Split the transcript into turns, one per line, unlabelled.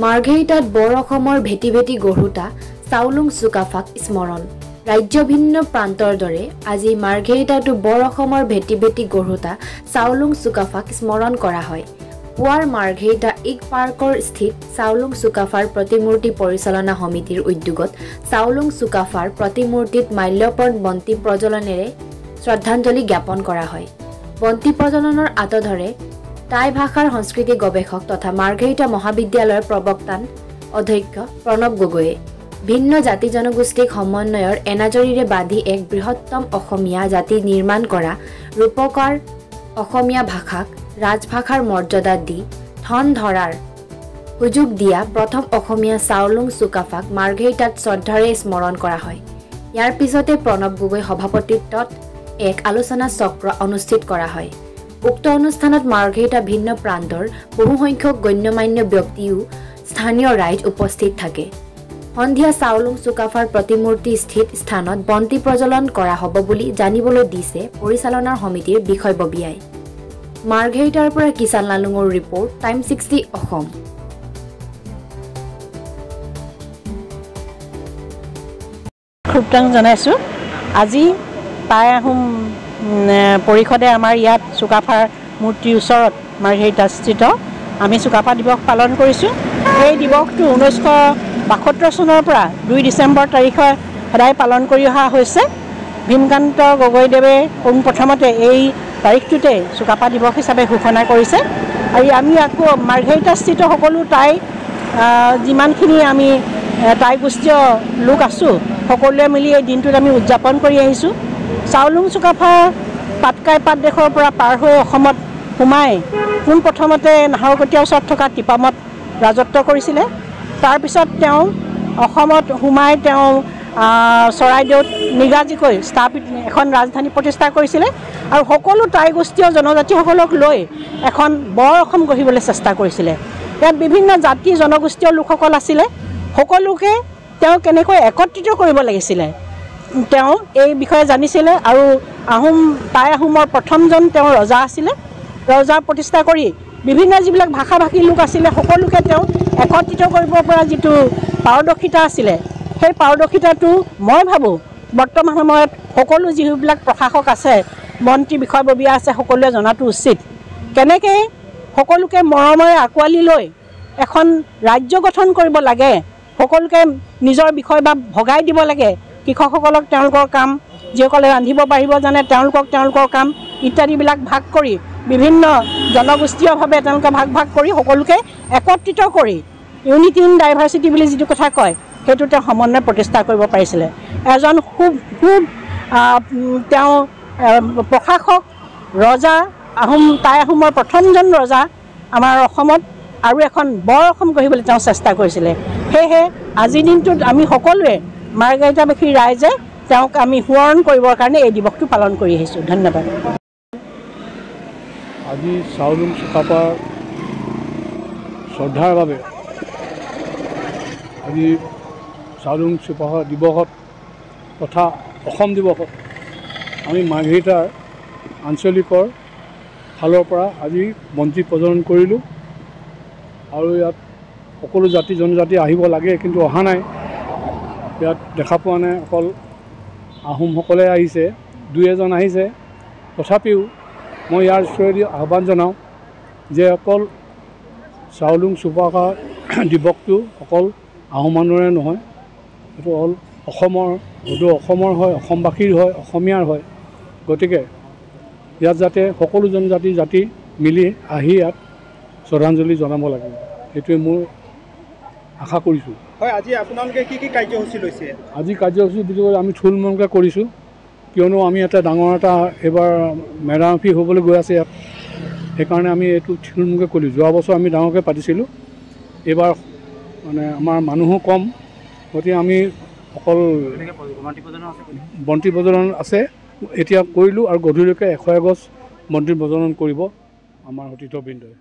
মাৰ্ঘেৰিটাত বৰ অসমৰ ভেটি ভেটি গঢ়োতা চাওলুং চুকাফাক স্মৰণ। ৰাজ্য ভিন্ন প্ৰান্তৰ দৰে আজি মাৰ্ঘেৰিটাতো বৰ অসমৰ ভেটি ভেটি গঢ়োতা চাওলুং চুকাফাক স্মৰণ কৰা হয়। পুৱাৰ মাৰ্ঘেৰিটা ইক পাৰ্কৰ স্থিত চাওলুং চুকাফাৰ প্ৰতিমূৰ্তি পৰিচালনা সমিতিৰ উদ্যোগত চাওলুং চুকাফাৰ প্ৰতিমূৰ্তিত মাল্যৰ্পণ বন্তি প্ৰজ্বলনেৰে শ্ৰদ্ধাঞ্জলি জ্ঞাপন কৰা হয়। বন্তি প্ৰজ্বলনৰ আঁতধৰে টাই ভাষাৰ সংস্কৃতি গৱেষক তথা মাৰ্ঘেৰিটা মহাবিদ্যালয়ৰ প্ৰবক্তা অধ্যক্ষ প্ৰণৱ গগৈয়ে ভিন্ন জাতি জনগোষ্ঠীক সমন্বয়ৰ এনাজৰীৰে বান্ধি এক বৃহত্তম অসমীয়া জাতি নিৰ্মাণ কৰা ৰূপকাৰ অসমীয়া ভাষাক ৰাজভাষাৰ মৰ্যাদা দি ধন ধৰাৰ সুযোগ দিয়া প্ৰথম অসমীয়া চাওলুং চুকাফাক মাৰ্ঘেৰিটাত শ্ৰদ্ধাৰে স্মৰণ কৰা হয়। ইয়াৰ পিছতে প্ৰণৱ গগৈ সভাপতিত্বত এক আলোচনা চক্ৰ অনুষ্ঠিত কৰা হয়। উক্ত অনুষ্ঠানত মাৰ্ঘেৰিটা ভিন্ন প্ৰান্তৰ বহুসংখ্যক গণ্যমান্য ব্যক্তিও স্থানীয় ৰাইজ উপস্থিত থাকে। সন্ধিয়া চাওলুং চুকাফাৰ প্ৰতিমূৰ্তি স্থিত স্থানত বন্তি প্ৰজ্বলন কৰা হ'ব বুলি জানিবলৈ দিছে পৰিচালনাৰ সমিতিৰ বিষয়ববীয়াই। মাৰ্ঘেৰিটাৰ পৰা কিষাণ লালুঙৰ ৰিপৰ্ট, টাইম 60 অসম।
খুবটাং জনাইছোঁ। আজি টাই আহোম পৰিষদে আমাৰ ইয়াত চুকাফাৰ মূৰ্তিৰ ওচৰত মাৰ্ঘেৰিটাস্থিত আমি চুকাফা দিৱস পালন কৰিছোঁ। এই দিৱসটো 1972 চনৰ পৰা 2 ডিচেম্বৰ তাৰিখে সদায় পালন কৰি অহা হৈছে। ভীমকান্ত গগৈদেৱে পোনপ্ৰথমতে এই তাৰিখটোতে চুকাফা দিৱস হিচাপে ঘোষণা কৰিছে। আৰু আমি আকৌ মাৰ্ঘেৰিটাস্থিত সকলো টাই যিমানখিনি আমি টাই গোষ্ঠীয় লোক আছোঁ সকলোৱে মিলি এই দিনটোত আমি উদযাপন কৰি আহিছোঁ। চাওলুং চুকাফা পাটকাই পাট দেশৰ পৰা পাৰ হৈ অসমত সোমাই পোনপ্ৰথমতে নাহৰকটীয়াৰ ওচৰত থকা টিপামত ৰাজত্ব কৰিছিলে। তাৰপিছত তেওঁ অসমত সোমাই তেওঁ চৰাইদেউত নিগাজিকৈ স্থাপিত এখন ৰাজধানী প্ৰতিষ্ঠা কৰিছিলে আৰু সকলো টাই গোষ্ঠীয় জনজাতিসকলক লৈ এখন বৰ অসম গঢ়িবলৈ চেষ্টা কৰিছিলে। ইয়াত বিভিন্ন জাতি জনগোষ্ঠীয় লোকসকল আছিলে। সকলোকে তেওঁ কেনেকৈ একত্ৰিত কৰিব লাগিছিলে তেওঁ এই বিষয়ে জানিছিলে আৰু টাই আহোমৰ প্ৰথমজন তেওঁ ৰজা আছিলে। ৰজা প্ৰতিষ্ঠা কৰি বিভিন্ন যিবিলাক ভাষা ভাষী লোক আছিলে সকলোকে তেওঁ একত্ৰিত কৰিব পৰা যিটো পাৰদৰ্শিতা আছিলে সেই পাৰদৰ্শিতাটো মই ভাবোঁ বৰ্তমান সময়ত সকলো যিবিলাক প্ৰশাসক আছে, মন্ত্ৰী বিষয়ববীয়া আছে সকলোৱে জনাটো উচিত। কেনেকৈ সকলোকে মৰমেৰে আঁকোৱালি লৈ এখন ৰাজ্য গঠন কৰিব লাগে, সকলোকে নিজৰ বিষয় বা ভগাই দিব লাগে। কৃষকসকলক তেওঁলোকৰ কাম, যিসকলে ৰান্ধিব পাৰিব জানে তেওঁলোকৰ কাম ইত্যাদিবিলাক ভাগ কৰি বিভিন্ন জনগোষ্ঠীয়ভাৱে তেওঁলোকে ভাগ ভাগ কৰি সকলোকে একত্ৰিত কৰি ইউনিটি ইন ডাইভাৰ্চিটি বুলি যিটো কথা কয় সেইটো তেওঁ সমন্বয় প্ৰতিষ্ঠা কৰিব পাৰিছিলে। এজন খুব তেওঁ প্ৰশাসক ৰজা, টাই আহোমৰ প্ৰথমজন ৰজা আমাৰ অসমত আৰু এখন বৰ অসম গঢ়িবলৈ তেওঁ চেষ্টা কৰিছিলে। সেয়েহে আজিৰ দিনটোত আমি সকলোৱে মাৰ্ঘেৰিটাবাসী ৰাইজে তেওঁক আমি সোঁৱৰণ কৰিবৰ কাৰণে এই দিৱসটো পালন কৰি আহিছোঁ। ধন্যবাদ।
আজি চাওলুং চুকাফাৰ শ্ৰদ্ধাৰ বাবে আজি চাওলুং চুকাফা দিৱসত তথা অসম দিৱসত আমি মাৰ্ঘেৰিটাৰ আঞ্চলিকৰ ফালৰ পৰা আজি বন্তি প্ৰজ্বলন কৰিলোঁ আৰু ইয়াত সকলো জাতি জনজাতি আহিব লাগে কিন্তু অহা নাই। ইয়াত দেখা পোৱা নাই, অকল আহোমসকলে আহিছে, 2-এজন আহিছে। তথাপিও মই ইয়াৰ ওচৰেদি আহ্বান জনাওঁ যে অকল চাওলুং চুকাফা দিৱসটো অকল আহোম মানুহৰে নহয়, এইটো হ'ল অসমৰ হয়, অসমবাসীৰ হয়, অসমীয়াৰ হয়। গতিকে ইয়াত যাতে সকলো জাতি মিলি আহি ইয়াত শ্ৰদ্ধাঞ্জলি জনাব লাগে, সেইটোৱে মোৰ আশা কৰিছোঁ।
হয়, আজি আপোনালোকে কি কাৰ্যসূচী লৈছে? আজি
কাৰ্যসূচী বুলি ক'লে আমি থুলমূলকৈ কৰিছোঁ, কিয়নো আমি ডাঙৰ এটা এইবাৰ মেডামফি হ'বলৈ গৈ আছে ইয়াত, সেইকাৰণে আমি এইটো থুলমূলকৈ কৰিলোঁ। যোৱা বছৰ আমি ডাঙৰকৈ পাতিছিলোঁ, এইবাৰ মানে আমাৰ মানুহো কম, গতিকে আমি অকল বন্তি প্ৰজ্বলন আছে এতিয়া কৰিলোঁ আৰু গধূলিলৈকে 100 এগছ বন্তি প্ৰজ্বলন কৰিব আমাৰ সতীৰ্থবৃন্দই।